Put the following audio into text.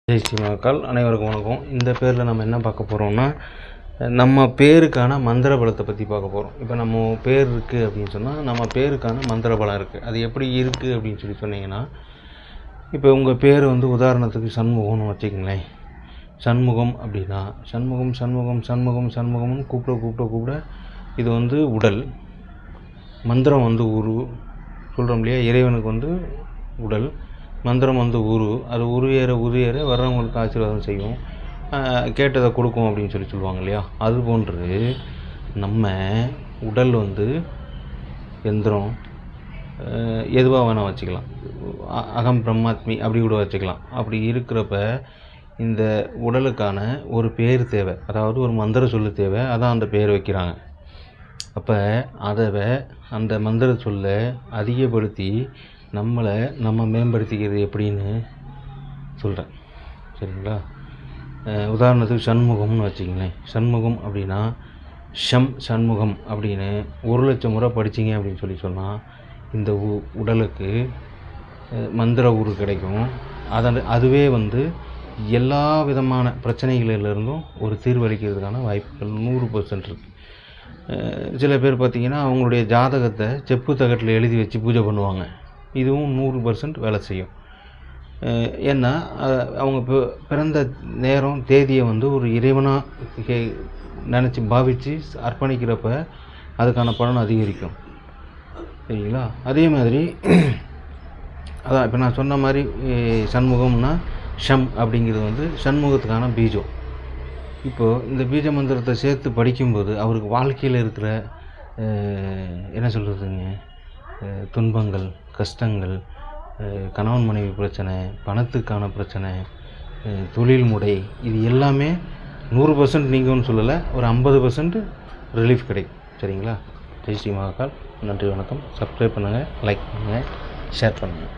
ஜெய் ஸ்ரீ மகாகால். அனைவருக்கும் வணக்கம். இந்த பேரில் நம்ம என்ன பார்க்க போகிறோம்னா, நம்ம பேருக்கான மந்திர பலத்தை பற்றி பார்க்க போகிறோம். இப்போ நம்ம பேர் இருக்குது அப்படின்னு சொன்னால் நம்ம பேருக்கான மந்திர பலம் இருக்குது. அது எப்படி இருக்குது அப்படின்னு சொன்னீங்கன்னா, இப்போ உங்கள் பேர் வந்து உதாரணத்துக்கு சண்முகம்னு வச்சுக்கங்களேன். சண்முகம் அப்படின்னா சண்முகம் சண்முகம் சண்முகம் சண்முகம்னு கூப்பிட இது வந்து உடல். மந்திரம் வந்து உரு சொல்கிறோம் இல்லையா, இறைவனுக்கு வந்து உடல், மந்திரம் வந்து உரு. அது உருவேற வர்றவங்களுக்கு ஆசீர்வாதம் செய்யும், கேட்டதை கொடுக்கும் அப்படின்னு சொல்லுவாங்க இல்லையா. அது போன்று நம்ம உடல் வந்து எந்திரம், எதுவாக வேணால் வச்சுக்கலாம். அகம் பிரம்மாத்மி அப்படி கூட வச்சுக்கலாம். அப்படி இருக்கிறப்ப இந்த உடலுக்கான ஒரு பேர் தேவை, அதாவது ஒரு மந்திர சொல்லு தேவை. அதான் அந்த பேர் வைக்கிறாங்க. அப்போ அந்த மந்திர சொல்லை அதிகப்படுத்தி நம்ம மேம்படுத்திக்கிறது எப்படின்னு சொல்கிறேன், சரிங்களா. உதாரணத்துக்கு சண்முகம்னு வச்சுக்கங்களேன். சண்முகம் அப்படின்னா சண்முகம் அப்படின்னு 1,00,000 முறை படிச்சிங்க அப்படின்னு சொன்னால் இந்த உடலுக்கு மந்திர உரு கிடைக்கும். அதுவே வந்து எல்லா விதமான பிரச்சனைகளிலிருந்தும் ஒரு தீர்வளிக்கிறதுக்கான வாய்ப்புகள் 100% இருக்குது. சில பேர் பார்த்திங்கன்னா அவங்களுடைய ஜாதகத்தை செப்பு தகட்டில் எழுதி வச்சு பூஜை பண்ணுவாங்க. இதுவும் 100% வேலை செய்யும். ஏன்னா அவங்க பிறந்த நேரம் தேதியை வந்து ஒரு இறைவனாக நினச்சி பாவித்து அர்ப்பணிக்கிறப்ப அதுக்கான பலன் அதிகரிக்கும், சரிங்களா. அதே மாதிரி அதான் இப்போ நான் சொன்ன மாதிரி சண்முகம்னா அப்படிங்கிறது வந்து சண்முகத்துக்கான பீஜம். இப்போது இந்த பீஜ மந்திரத்தை சேர்த்து படிக்கும்போது அவருக்கு வாழ்க்கையில் இருக்கிற என்ன சொல்கிறதுங்க, துன்பங்கள், கஷ்டங்கள், கணவன் மனைவி பிரச்சனை, பணத்துக்கான பிரச்சனை, தொழில் முறை, இது எல்லாமே 100% நீங்கும்னு சொல்லலை, ஒரு 50% ரிலீஃப் கிடைக்கும், சரிங்களா. ஜெய் ஸ்ரீ மகாகால். நன்றி, வணக்கம். சப்ஸ்கிரைப் பண்ணுங்கள், லைக் பண்ணுங்கள், ஷேர் பண்ணுங்கள்.